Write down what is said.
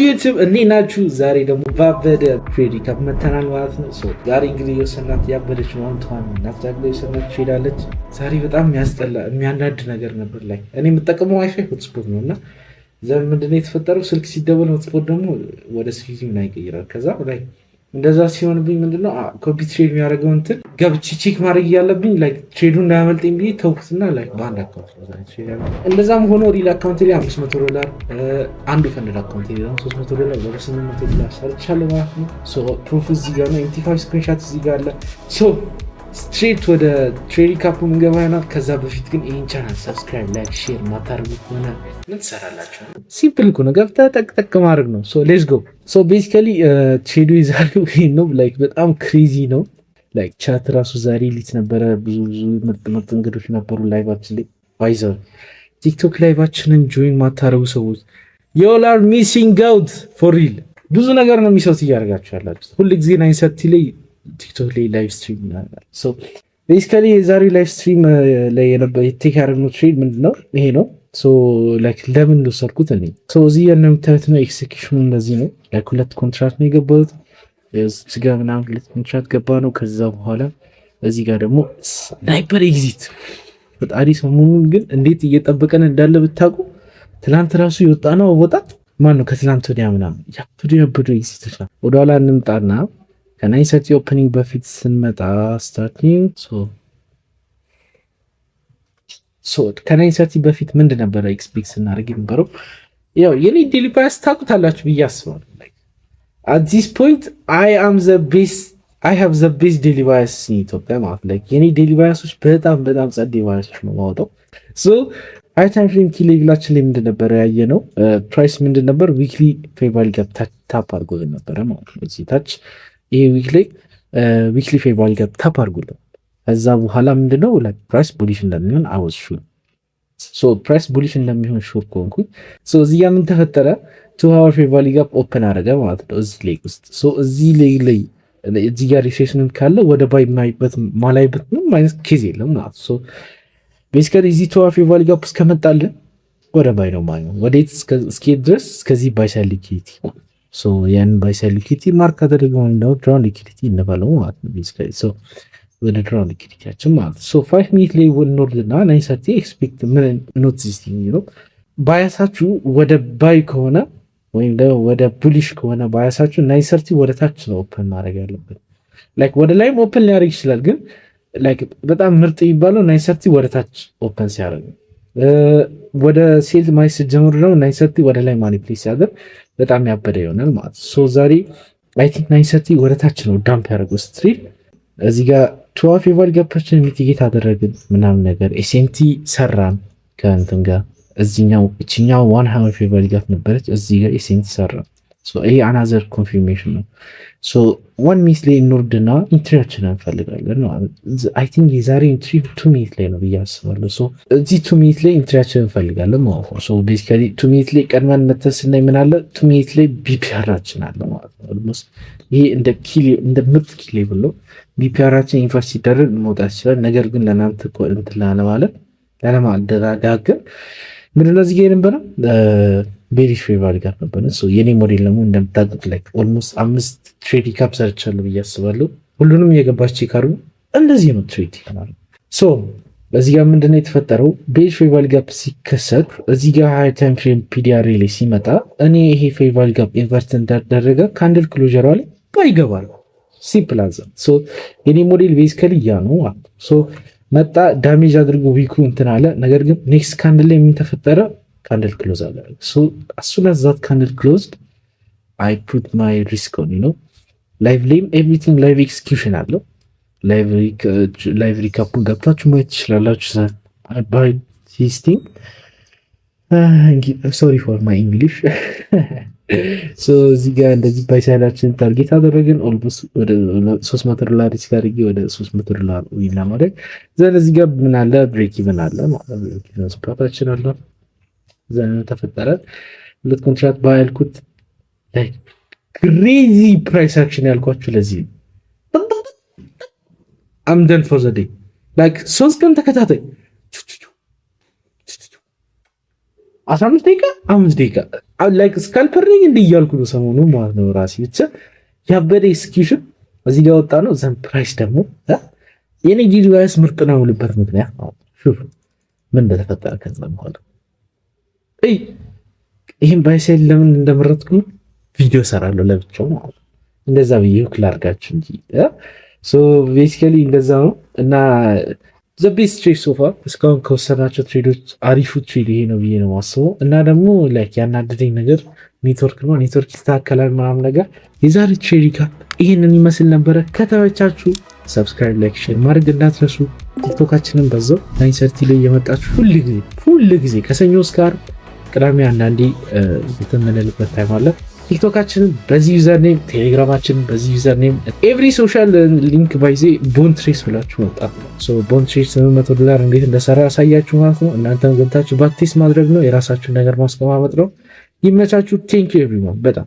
ዩቲዩብ እንዴት ናችሁ? ዛሬ ደግሞ ባበደ ትሬድ ሪካፕ መተናል ማለት ነው። ዛሬ እንግዲህ የወሰናት ያበደች ነው አንቷን ናፍታግለ የወሰናት ትሬድ አለች። ዛሬ በጣም የሚያስጠላ የሚያናድ ነገር ነበር። ላይ እኔ የምጠቀመው ዋይፋይ ሆትስፖት ነው እና ዘን ምንድነው የተፈጠረው? ስልክ ሲደወል ሆትስፖት ደግሞ ወደ ስልክ ምን ይቀይራል። ከዛ ላይ እንደዛ ሲሆንብኝ ምንድነው ኮፒ ትሬድ የሚያደርገው እንትን ገብቼ ቼክ ማድረግ እያለብኝ ላይ ትሬዱን እንዳያመልጠኝ ብዬ ተውኩትና ላይ በአንድ አካውንት እንደዛም ሆኖ ሪል አካውንት ላይ $500 አንዱ ፈንድ አካውንት ላይ $300 ወደ $800 ሰርቻለሁ ማለት ነው። ፕሩፍ እዚህ ጋር ነው። MT5 ስክሪንሻት እዚህ ጋር አለ። ስትሬት ወደ ትሬድ ሪካፕ ምንገባ ይሆናል። ከዛ በፊት ግን ይህን ቻናል ሰብስክራይብ፣ ላይክ፣ ሼር ማታደርጉ ከሆነ ምን ትሰራላችሁ? ሲምፕል እኮ ነው። ገብተህ ጠቅጠቅ ማድረግ ነው። ሌትስ ጎ። ቤሲካሊ ትሬዱ የዛሬው ይሄን ነው። ላይክ በጣም ክሬዚ ነው። ላይክ ቻት ራሱ ዛሬ ሊት ነበረ። ብዙ ምርጥ እንግዶች ነበሩ ላይቫችን ላይ። ባይዘው ቲክቶክ ላይቫችንን ጆይን ማታደርጉ ሰዎች ዩ አር ሚሲንግ አውት ፎር ሪል። ብዙ ነገር ነው የሚሰውት እያደረጋችሁ ያላችሁ። ሁል ጊዜ 9:30 ላይ ቲክቶክ ላይ ላይቭ ስትሪም ነው። ቤሲካሊ የዛሬው ላይቭ ስትሪም ላይ ቴክ ያደረግነው ትሬድ ምንድነው? ይሄ ነው። ላይክ ለምን እንደወሰድኩት እኔ እዚህ የምታዩት ነው። ኤክሴኪዩሽኑ እንደዚህ ነው። ላይክ 2 ኮንትራክት ነው የገባሁት። እዚህ ጋር ምናምን 2 ኮንትራክት ገባ ነው። ከዛ በኋላ እዚህ ጋር ደግሞ ስናይፐር ኤግዚት ፈጣሪ ሰሞኑን ግን እንዴት እየጠበቀን እንዳለ ብታውቁ። ትናንት ራሱ የወጣ ነው ወጣት ማን ነው ከትናንት ወዲያ ምናምን ያብዱ ኤግዚቶች ነው። ወደኋላ እንምጣና ከ9:30 ኦፕኒንግ በፊት ስንመጣ ስታርቲንግ ከ9:30 በፊት ምንድን ነበረ ኤክስፔክት ስናደርግ የነበረው? ያው የኔ ዴሊ ባያስ ታውቁታላችሁ ብዬ አስባለሁ። አት ዚስ ፖይንት አይ ሃቭ ዘ ቤስት ዴሊ ባያስ ኢን ኢትዮጵያ ማለት ነው። የኔ ዴሊ ባያሶች በጣም ጸዴ ባያሶች ነው የማወጣው። ሃይ ታይም ፍሬም ኪ ሌቭላችን ላይ ምንድን ነበረ ያየ ነው? ፕራይስ ምንድን ነበር? ዊክሊ ፌቨራል ጋር ታፕ አድርጎልን ነበረ ማለት ነው። እዚህ ታች ይሄ ዊክሊ ፌቨራል ጋር ታፕ አድርጎልን ከዛ በኋላ ምንድነው ፕራይስ ቡሊሽ እንደሚሆን አወዝ ሹር ፕራይስ ቡሊሽ እንደሚሆን ሹር ከሆንኩኝ እዚህ ጋር ምን ተፈጠረ? 2 hour ፌቨራል ጋር ኦፕን አደረገ ማለት ነው። እዚህ ሌግ ውስጥ እዚህ ሌግ ላይ እዚህ ጋር ሪሴሽን ካለ ወደ ባይ ማላይበት ምንም አይነት ኬዝ የለም ማለት ነው። ቤሲካሊ እዚህ 2 hour ፌቨራል ጋር እስከመጣልን ወደ ባይ ነው ማለት ነው። ወዴት እስከሄድ ድረስ እስከዚህ ባይ ሳይድ ሊኩዊዲቲ ያን ባይ ሳይድ ሊኩዊዲቲ ማርክ አደረገው ነው ድራውን ሊኩዊዲቲ እንበለው ማለት ነው። ቤሲካሊ ወደ ድራውን ሊኩዊዲቲያችን ማለት ነው። 5 ሚኒት ላይ ወንወርድና 9:30 ኤክስፔክት ምን ኖት ዚስ ቲንግ ነው። ባያሳችሁ ወደ ባይ ከሆነ ወይም ደግሞ ወደ ቡሊሽ ከሆነ ባያሳችሁ 9:30 ወደ ታች ነው ኦፕን ማድረግ ያለበት። ላይክ ወደ ላይም ኦፕን ሊያደርግ ይችላል፣ ግን ላይክ በጣም ምርጥ የሚባለው 9:30 ወደ ታች ኦፕን ሲያደርግ፣ ወደ ሴል ማይስ ጀምሮ ነው 9:30 ወደ ላይ ማኒፕሌት ሲያደርግ በጣም ያበደ ይሆናል ማለት ነው። ዛሬ አይ ቲንክ 9:30 ወደ ታች ነው ዳምፕ ያደረገው ስትሪት። እዚህ ጋር 2 hour ፌቨራል ጋፖችን ሚቲጌት አደረግን ምናምን ነገር ኤስኤምቲ ሰራን ከእንትን ጋር እዚህኛው እቺኛው 1 hour ፌቨራል ጋፕ ነበረች። እዚህ ጋር ኤስኤምቲ ሰራን። ይሄ አናዘር ኮንፊርሜሽን ነው። 1 ሚኒት ላይ እንወርድና ኢንትሪያችን እንፈልጋለን። አይ ቲንክ የዛሬ ኢንትሪ 2 ሚኒት ላይ ነው ብዬ አስባለሁ። እዚህ 2 ሚኒት ላይ ኢንትሪያችን እንፈልጋለን ማለት ነው። ቤሲካሊ 2 ሚኒት ላይ ቀድመን መተን ስናይ ምን አለ 2 ሚኒት ላይ ቢፒአራችን አለ ማለት ነው። ኦልሞስት ይሄ እንደ ምርጥ ኪ ሌቭል ነው። ቢፒአራችን ኢንቨስት ሲደረግ መውጣት ይችላል። ነገር ግን ለእናንተ እንትን ላለማደራጋገር ምንድነው እዚህ ጋር የነበረው ቤሪሽ ፌቨራል ጋር ነበር። የኔ ሞዴል ደግሞ እንደምታውቁት ላይ ኦልሞስት 5 ትሬድ ሪካፕ ሰርቻለሁ ብዬ አስባለሁ። ሁሉንም የገባች ቼክ አድርጉ። እንደዚህ ነው ትሬድ ይሆናል። በዚህ ጋር ምንድነው የተፈጠረው? ቤሪሽ ፌቨራል ጋፕ ሲከሰት እዚህ ጋር ሃይ ታይም ፍሬም ፒዲአር ላይ ሲመጣ እኔ ይሄ ፌቨራል ጋፕ ኢንቨርት እንዳደረገ ካንድል ክሎጀሯ ላይ ይገባል። ሲምፕል አዘ የኔ ሞዴል ቤዚካሊ ያ ነው ማለት ነው። መጣ ዳሜጅ አድርጎ ዊኩ እንትን አለ። ነገር ግን ኔክስት ካንድል ላይ ምን ተፈጠረ? ካንድል ክሎዝ አለ። አሱን ዛት ካንድል ክሎዝድ አይ ፑት ማይ ሪስክ ኦን ነው። ላይቭ ላይም ኤቭሪቲንግ ላይቭ ኤክስኪዩሽን አለው። ላይቭ ሪካፑን ገብታችሁ ማየት ትችላላችሁ። ባይ ቲስቲንግ ሶሪ ፎር ማይ እንግሊሽ። እዚህ ጋር እንደዚህ ባይሳይዳችን ታርጌት አደረግን። ኦልሞስት ወደ $300 ሪስክ አድርጌ ወደ $300 ዊን ለማድረግ ዘን እዚህ ጋር ምን አለ ብሬክ ኢቨን አለ ማለት ነው። ስፕራታችን አለ ዘን ተፈጠረ 2 ኮንትራክት ባያልኩት ላይክ ክሬዚ ፕራይስ አክሽን ያልኳችሁ ለዚህ አም ደን ፎር ዘ ዴይ ላይክ 3 ቀን ተከታታይ 15 ደቂቃ 5 ደቂቃ ላይክ ስካልፐሪንግ እንዲህ እያልኩ ነው ሰሞኑን ማለት ነው። ራሴ ብቻ ያበደ ኤክስኪዩሽን እዚህ ጋር ወጣ ነው። ዘን ፕራይስ ደግሞ የኔ ዲቫይስ ምርጥ ነው ልበት ምክንያት ነው። ሹፍ ምን እንደተፈጠረ ከዛ በኋላ ይህን ባይሴል ለምን እንደመረጥኩ ቪዲዮ ሰራለሁ ለብቻው ማለት ነው። እንደዛ ብዬ ሁክ ላድርጋችሁ እንጂ ሶ ቤሲካሊ እንደዛ ነው እና ዘ ቤስት ትሬድ ሶፋ እስካሁን ከወሰናቸው ትሬዶች አሪፉ ትሬድ ይሄ ነው ብዬ ነው ማስበው። እና ደግሞ ላይክ ያናደደኝ ነገር ኔትወርክ ነው። ኔትወርክ ይስተካከላል ምናምን ነገር። የዛሬ ትሬድ ጋር ይህንን ይመስል ነበረ። ከተመቻችሁ ሰብስክራይብ፣ ላይክ፣ ሼር ማድረግ እንዳትረሱ። ቲክቶካችንን በዛው 9:30 ላይ የመጣችሁ ሁል ጊዜ ከሰኞ እስከ ዓርብ ቅዳሜ አንዳንዴ የምንልበት ታይም አለ። ቲክቶካችንን በዚህ ዩዘር ኔም፣ ቴሌግራማችንን በዚህ ዩዘር ኔም፣ ኤቭሪ ሶሻል ሊንክ ባይዜ ቦንትሬስ ብላችሁ መውጣት ነው። ቦንትሬስ $800 እንዴት እንደሰራ ያሳያችሁ ማለት ነው። እናንተም ገብታችሁ ባክቴስ ማድረግ ነው። የራሳችሁን ነገር ማስቀማመጥ ነው። ይመቻችሁ። ቴንክ ዩ ኤቭሪዋን በጣም